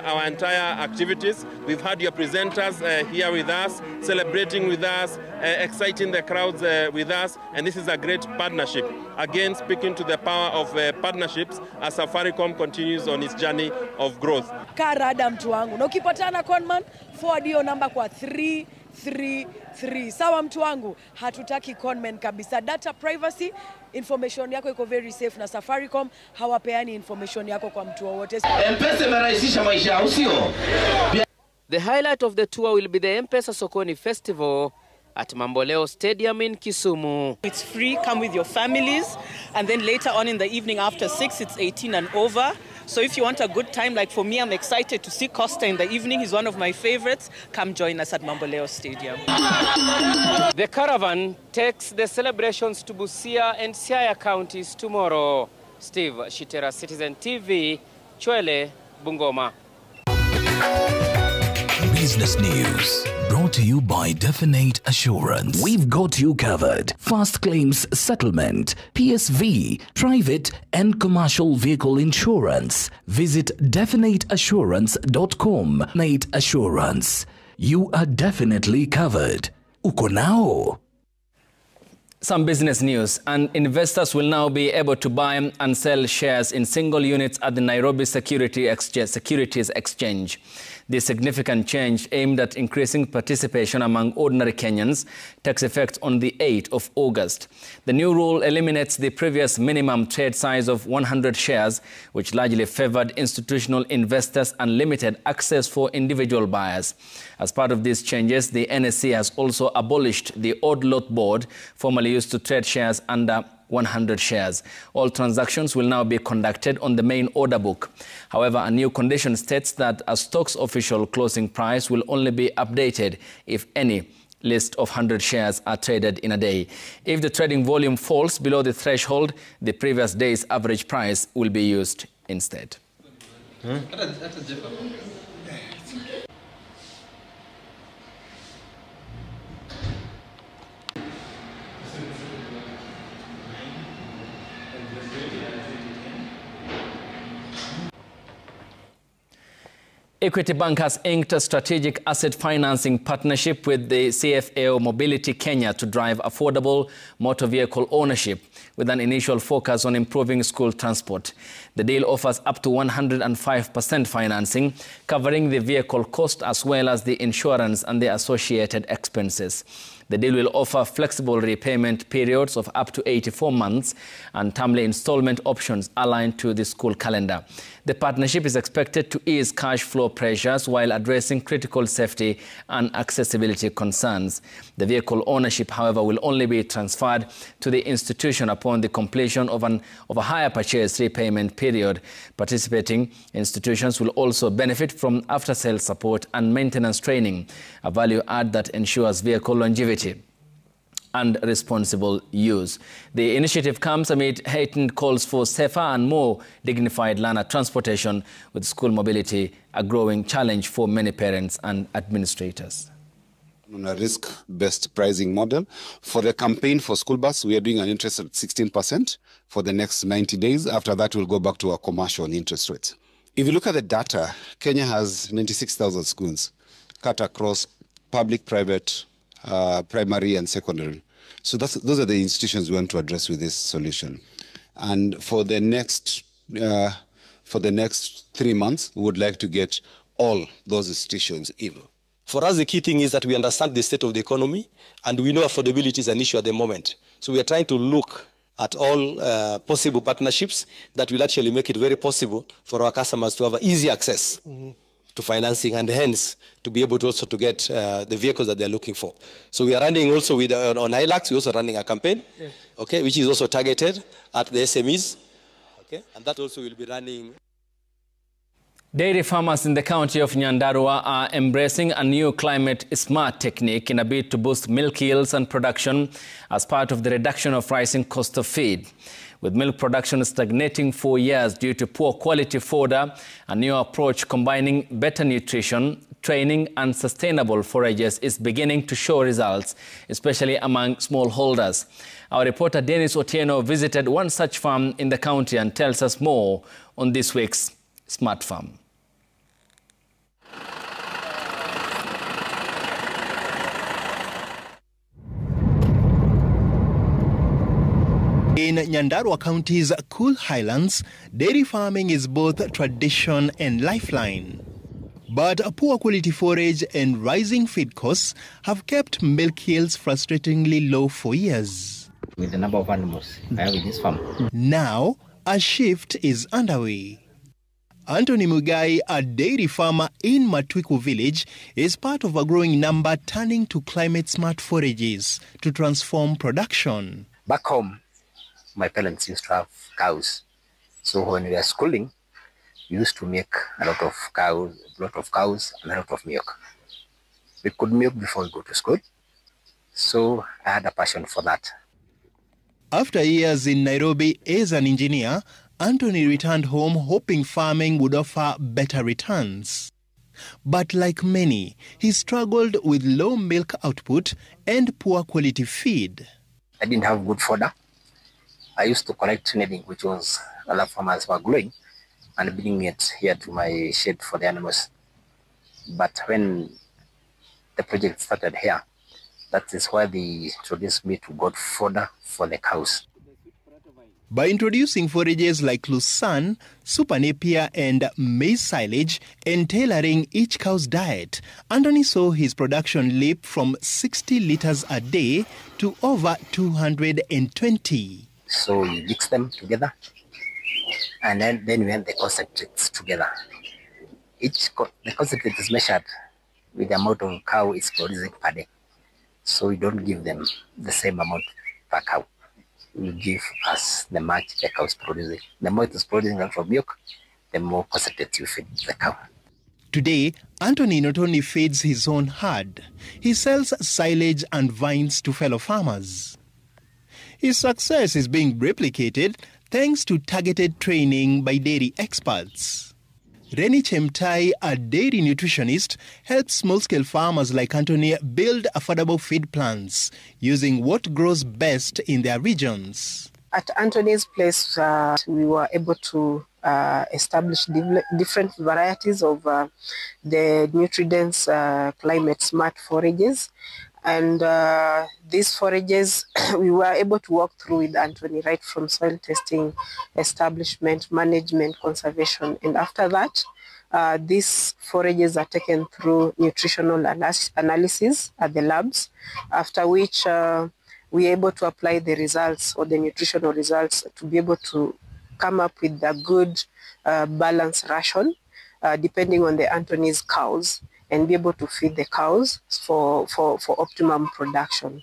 our entire activities. We've had your presenters here with us, celebrating with us, exciting the crowds with us, and this is a great partnership. Again, speaking to the power of partnerships as Safaricom continues on its journey of growth. Karada mtu wangu. Na ukipatana conman, forward hiyo namba kwa 333. Sawa mtu wangu, hatutaki conman kabisa. Data privacy, information yako iko very safe na Safaricom hawapeani information yako kwa mtu wowote. M-Pesa imerahisisha maisha yao, sio? The highlight of the tour will be the M-Pesa Sokoni Festival at Mamboleo Stadium in Kisumu. It's free, come with your families, and then later on in the evening after 6, it's 18 and over. So if you want a good time, like for me, I'm excited to see Costa in the evening. He's one of my favorites. Come join us at Mamboleo Stadium. The caravan takes the celebrations to Busia and Siaya counties tomorrow. Steve Shitera, Citizen TV, Chwele, Bungoma. Business News, brought to you by Definite Assurance. We've got you covered. Fast claims settlement, PSV, private and commercial vehicle insurance. Visit definiteassurance.com. Definite Assurance. You are definitely covered. Uko nao. Some business news, and investors will now be able to buy and sell shares in single units at the Nairobi Securities Exchange. This significant change, aimed at increasing participation among ordinary Kenyans, takes effect on the 8th of August. The new rule eliminates the previous minimum trade size of 100 shares, which largely favored institutional investors and limited access for individual buyers. As part of these changes, the NSE has also abolished the odd lot board, formerly used to trade shares under 100 shares. All transactions will now be conducted on the main order book. However, a new condition states that a stock's official closing price will only be updated if any list of 100 shares are traded in a day. If the trading volume falls below the threshold, the previous day's average price will be used instead. Equity Bank has inked a strategic asset financing partnership with the CFAO Mobility Kenya to drive affordable motor vehicle ownership, with an initial focus on improving school transport. The deal offers up to 105% financing, covering the vehicle cost as well as the insurance and the associated expenses. The deal will offer flexible repayment periods of up to 84 months and timely installment options aligned to the school calendar. The partnership is expected to ease cash flow pressures while addressing critical safety and accessibility concerns. The vehicle ownership, however, will only be transferred to the institution upon the completion of a hire purchase repayment period. Participating institutions will also benefit from after-sales support and maintenance training, a value add that ensures vehicle longevity and responsible use. The initiative comes amid heightened calls for safer and more dignified learner transportation, with school mobility a growing challenge for many parents and administrators. On a risk-based pricing model. For the campaign for school bus, we are doing an interest at 16% for the next 90 days. After that, we'll go back to our commercial interest rates. If you look at the data, Kenya has 96,000 schools cut across public, private, primary and secondary. So those are the institutions we want to address with this solution. And for the next 3 months, we would like to get all those institutions even. For us, the key thing is that we understand the state of the economy, and we know affordability is an issue at the moment. So we are trying to look at all possible partnerships that will actually make it very possible for our customers to have easy access to financing, and hence to be able to also to get the vehicles that they're looking for. So we are running also with on ILACs, we're also running a campaign, okay, which is also targeted at the SMEs, okay, and that also will be running. Dairy farmers in the county of Nyandarua are embracing a new climate-smart technique in a bid to boost milk yields and production as part of the reduction of rising cost of feed. With milk production stagnating for years due to poor quality fodder, a new approach combining better nutrition, training and sustainable forages is beginning to show results, especially among smallholders. Our reporter Dennis Otieno visited one such farm in the county and tells us more on this week's Smart Farm. In Nyandarua County's cool highlands, dairy farming is both tradition and lifeline. But poor quality forage and rising feed costs have kept milk yields frustratingly low for years. With the number of animals I have in this farm. Now, a shift is underway. Anthony Mugai, a dairy farmer in Matwiku village, is part of a growing number turning to climate-smart forages to transform production. Back home, my parents used to have cows. So when we were schooling, we used to make a lot of cows and a lot of milk. We could milk before we go to school. So I had a passion for that. After years in Nairobi as an engineer, Anthony returned home hoping farming would offer better returns. But like many, he struggled with low milk output and poor quality feed. I didn't have good fodder. I used to collect netting, which was other farmers were growing, and bringing it here to my shed for the animals. But when the project started here, That is why they introduced me to goat fodder for the cows. By introducing forages like Lucerne, Super Napier and maize silage and tailoring each cow's diet, Anthony saw his production leap from 60 litres a day to over 220. So you mix them together, and then we have the concentrates together. The concentrate is measured with the amount of cow is producing per day. So we don't give them the same amount per cow. We give us the much the cow is producing. The more it is producing from milk, the more concentrate you feed the cow. Today, Anthony not only feeds his own herd, he sells silage and vines to fellow farmers. His success is being replicated thanks to targeted training by dairy experts. Reni Chemtai, a dairy nutritionist, helps small-scale farmers like Anthony build affordable feed plans using what grows best in their regions. At Anthony's place, we were able to establish different varieties of the nutrients climate-smart forages. And these forages, we were able to walk through with Anthony right from soil testing, establishment, management, conservation. And after that, these forages are taken through nutritional analysis at the labs, after which we are able to apply the results or the nutritional results to be able to come up with a good balanced ration depending on the Anthony's cows, and be able to feed the cows for optimum production.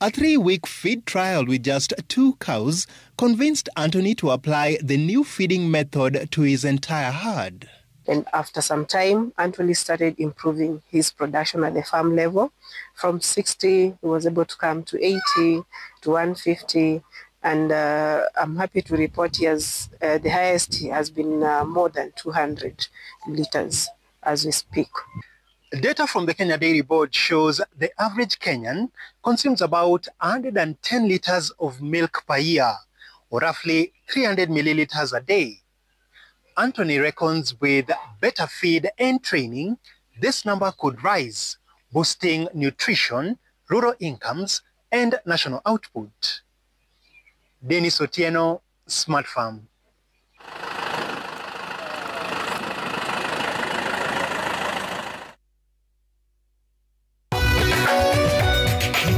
A 3-week feed trial with just 2 cows convinced Anthony to apply the new feeding method to his entire herd. And after some time, Anthony started improving his production at the farm level. From 60, he was able to come to 80, to 150, and I'm happy to report the highest has been more than 200 litres as we speak. Data from the Kenya Dairy Board shows the average Kenyan consumes about 110 litres of milk per year, or roughly 300 millilitres a day. Anthony reckons with better feed and training, this number could rise, boosting nutrition, rural incomes, and national output. Dennis Otieno, Smart Farm.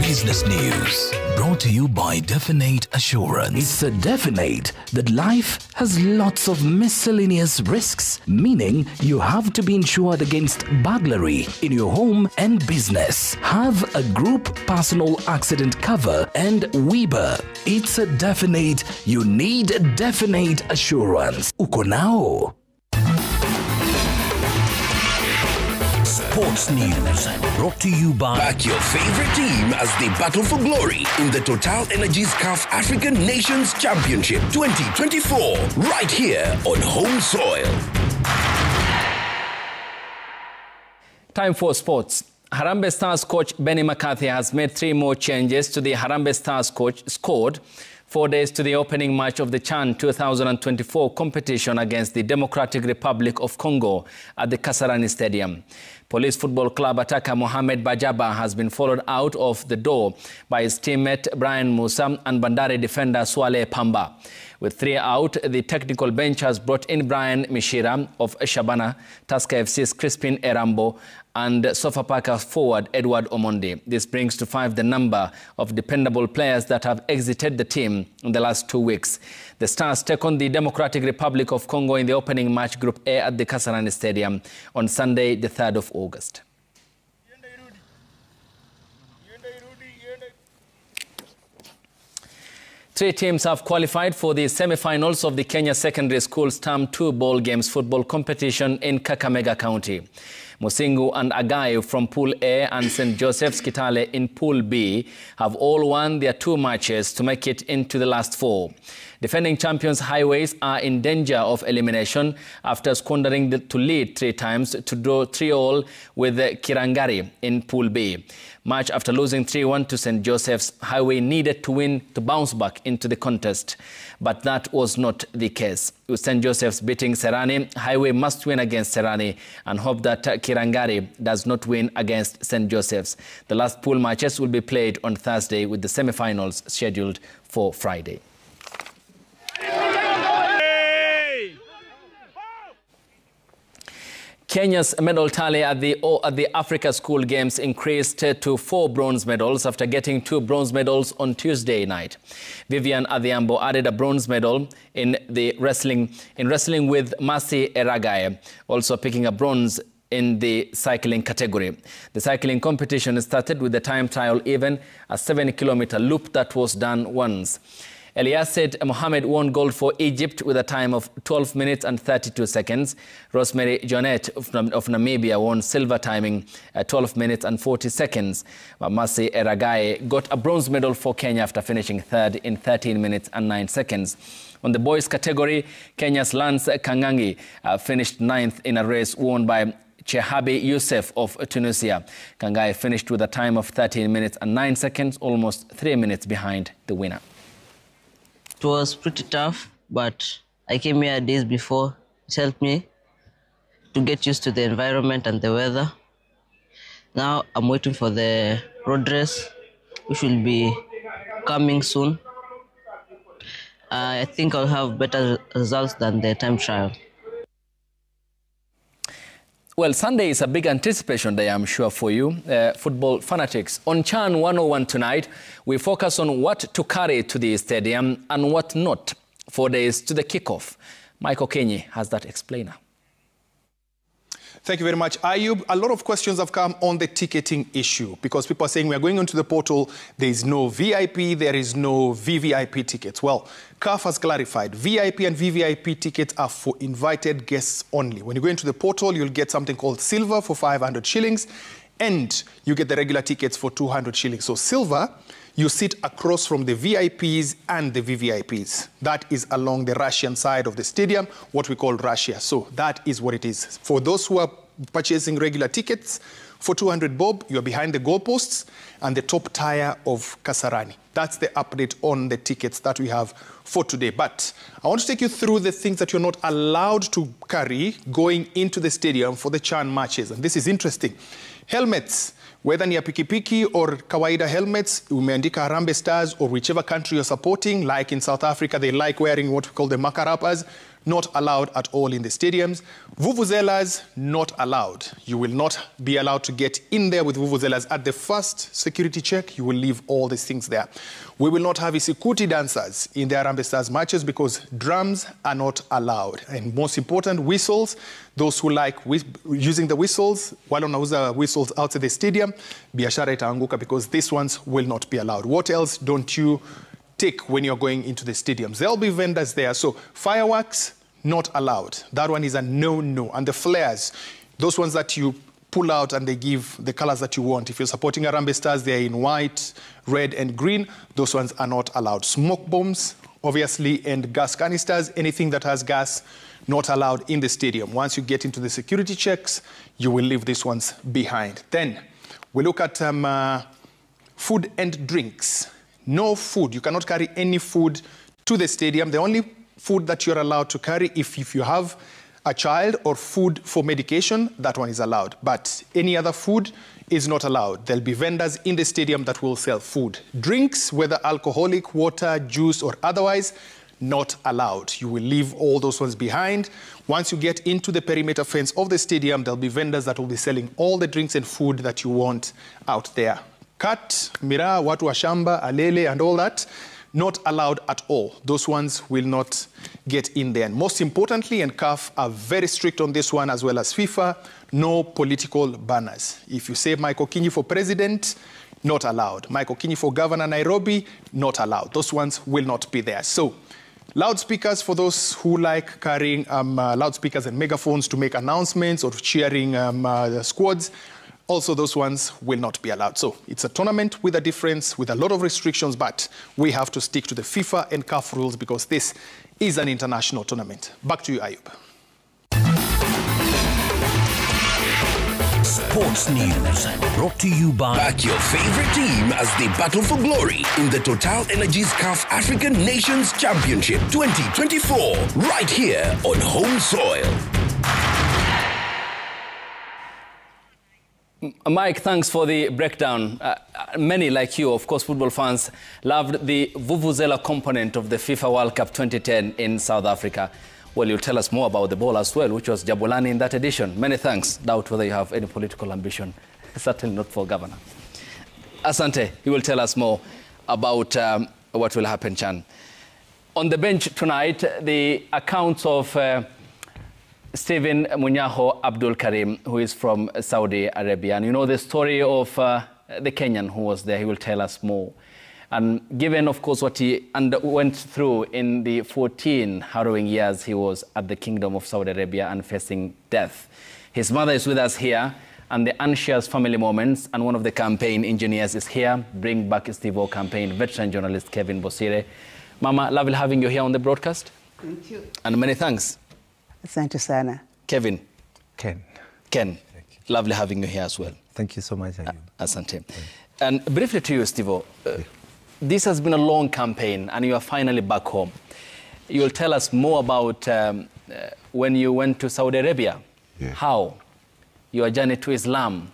Business News, brought to you by Definite Assurance. It's a Definite that life has lots of miscellaneous risks, meaning you have to be insured against burglary in your home and business. Have a group personal accident cover and Weber. It's a Definite. You need Definite Assurance. Uko nao. Sports News, brought to you by... Back your favorite team as they battle for glory in the Total Energies CAF African Nations Championship 2024, right here on home soil. Time for sports. Harambee Stars coach Benny McCarthy has made 3 more changes to the Harambee Stars squad 4 days to the opening match of the CHAN 2024 competition against the Democratic Republic of Congo at the Kasarani Stadium. Police Football Club attacker Mohamed Bajaba has been followed out of the door by his teammate Brian Musa and Bandari defender Swale Pamba. With 3 out, the technical bench has brought in Brian Mishira of Shabana, Tusker FC's Crispin Erambo, and Sofapaka forward Edward Omondi. This brings to 5 the number of dependable players that have exited the team in the last 2 weeks. The Stars take on the Democratic Republic of Congo in the opening match Group A at the Kasarani Stadium on Sunday, the 3rd of August. Three teams have qualified for the semi-finals of the Kenya Secondary Schools Term 2 Ball Games football competition in Kakamega County. Musingu and Agayo from Pool A and St. Joseph's Kitale in Pool B have all won their 2 matches to make it into the last 4. Defending champions Highways are in danger of elimination after squandering to lead 3 times to draw 3-3 with Kirangari in Pool B. Match after losing 3-1 to St. Joseph's, Highway needed to win to bounce back into the contest. But that was not the case. With St. Joseph's beating Serani, Highway must win against Serani and hope that Chirangari does not win against St. Joseph's. The last pool matches will be played on Thursday with the semi-finals scheduled for Friday. Kenya's medal tally at the Africa School Games increased to 4 bronze medals after getting 2 bronze medals on Tuesday night. Vivian Adhiambo added a bronze medal in wrestling with Mercy Eragai, also picking a bronze in the cycling category. The cycling competition started with the time trial event, a 7-kilometer loop that was done once. Eliasid Mohamed won gold for Egypt with a time of 12 minutes and 32 seconds. Rosemary Jonette of Namibia won silver timing at 12 minutes and 40 seconds. Mercy Eragai got a bronze medal for Kenya after finishing third in 13 minutes and 9 seconds. On the boys category, Kenya's Lance Kangangi finished 9th in a race won by Chehabi Youssef of Tunisia. Kangai finished with a time of 13 minutes and 9 seconds, almost 3 minutes behind the winner. It was pretty tough, but I came here days before. It helped me to get used to the environment and the weather. Now I'm waiting for the road race, which will be coming soon. I think I'll have better results than the time trial. Well, Sunday is a big anticipation day, I'm sure, for you, football fanatics. On Chan 101 tonight, we focus on what to carry to the stadium and what not 4 days to the kickoff. Michael Kenyi has that explainer. Thank you very much, Ayub. A lot of questions have come on the ticketing issue because people are saying we are going onto the portal, there is no VIP, there is no VVIP tickets. Well, CAF has clarified VIP and VVIP tickets are for invited guests only. When you go into the portal, you'll get something called silver for 500 shillings and you get the regular tickets for 200 shillings. So silver, you sit across from the VIPs and the VVIPs. That is along the Russian side of the stadium, what we call Russia. So that is what it is. For those who are purchasing regular tickets, for 200 bob, you're behind the goalposts and the top tier of Kasarani. That's the update on the tickets that we have for today. But I want to take you through the things that you're not allowed to carry going into the stadium for the Chan matches. And this is interesting. Helmets. Whether ni ya pikipiki or kawaida helmets, umeandika Harambee Stars or whichever country you're supporting, like in South Africa, they like wearing what we call the makarapas, not allowed at all in the stadiums. Vuvuzelas, not allowed. You will not be allowed to get in there with vuvuzelas. At the first security check, you will leave all these things there. We will not have isikuti dancers in the Harambee Stars matches because drums are not allowed. And most important, whistles. Those who like using the whistles, wale wanauza whistles outside the stadium, biashara itaanguka because these ones will not be allowed. What else don't you take when you're going into the stadiums? There'll be vendors there. So fireworks, not allowed. That one is a no-no. And the flares, those ones that you pull out and they give the colors that you want. If you're supporting Harambee Stars, they're in white, red, and green. Those ones are not allowed. Smoke bombs, obviously, and gas canisters, anything that has gas, not allowed in the stadium. Once you get into the security checks, you will leave these ones behind. Then we look at food and drinks. No food. You cannot carry any food to the stadium. The only food that you're allowed to carry if you have a child or food for medication, that one is allowed. But any other food is not allowed. There'll be vendors in the stadium that will sell food. Drinks, whether alcoholic, water, juice, or otherwise, not allowed. You will leave all those ones behind. Once you get into the perimeter fence of the stadium, there'll be vendors that will be selling all the drinks and food that you want out there. Kat, mira, watu wa shamba, alele, and all that, not allowed at all. Those ones will not get in there. And most importantly, and CAF are very strict on this one, as well as FIFA, no political banners. If you say Michael Kinyi for president, not allowed. Michael Kinyi for governor Nairobi, not allowed. Those ones will not be there. So, loudspeakers for those who like carrying loudspeakers and megaphones to make announcements or cheering the squads. Also, those ones will not be allowed. So it's a tournament with a difference, with a lot of restrictions, but we have to stick to the FIFA and CAF rules because this is an international tournament. Back to you, Ayub. Sports News, brought to you by... Back your favorite team as they battle for glory in the Total Energies CAF African Nations Championship 2024, right here on home soil. Mike, thanks for the breakdown. Many, like you, of course, football fans, loved the Vuvuzela component of the FIFA World Cup 2010 in South Africa. Well, you'll tell us more about the ball as well, which was Jabulani in that edition. Many thanks. Doubt whether you have any political ambition. Certainly not for governor. Asante, you will tell us more about what will happen, Chan. On the bench tonight, the accounts of Stephen Munyaho Abdul Karim, who is from Saudi Arabia. And you know the story of the Kenyan who was there. He will tell us more. And given, of course, what he went through in the 14 harrowing years he was at the Kingdom of Saudi Arabia and facing death. His mother is with us here, and the Unshares Family Moments, and one of the campaign engineers is here, Bring Back Steve-O campaign, veteran journalist Kevin Bosire. Mama, lovely having you here on the broadcast. Thank you. And many thanks. Asante sana. Kevin. Ken. Lovely having you here as well. Thank you so much. Asante. And briefly to you, Steve-O, this has been a long campaign and you are finally back home. You'll tell us more about when you went to Saudi Arabia, how, your journey to Islam,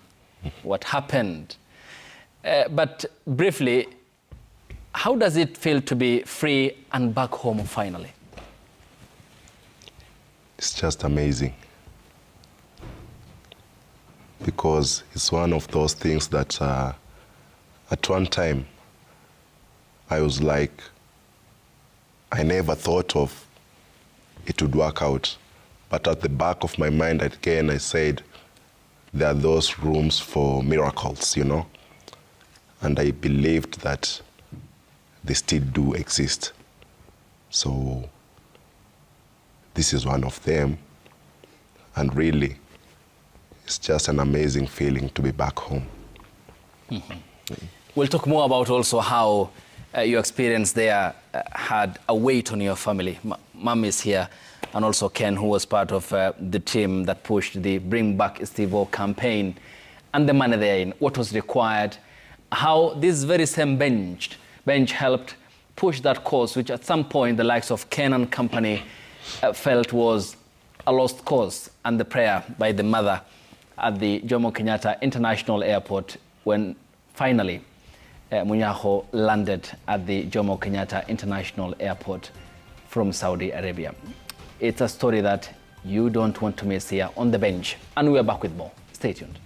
what happened. But briefly, how does it feel to be free and back home finally? It's just amazing. Because it's one of those things that at one time, I was like, I never thought of it would work out. But at the back of my mind, again, I said, there are those rooms for miracles, you know? And I believed that they still do exist. So this is one of them. And really, it's just an amazing feeling to be back home. We'll talk more about also how your experience there had a weight on your family. Mom is here, and also Ken, who was part of the team that pushed the Bring Back Steve-O campaign, and the money therein, what was required, how this very same bench helped push that cause, which at some point the likes of Ken and company felt was a lost cause, and the prayer by the mother at the Jomo Kenyatta International Airport when finally Munyaho landed at the Jomo Kenyatta International Airport from Saudi Arabia. It's a story that you don't want to miss here on The Bench, and we're back with more. Stay tuned.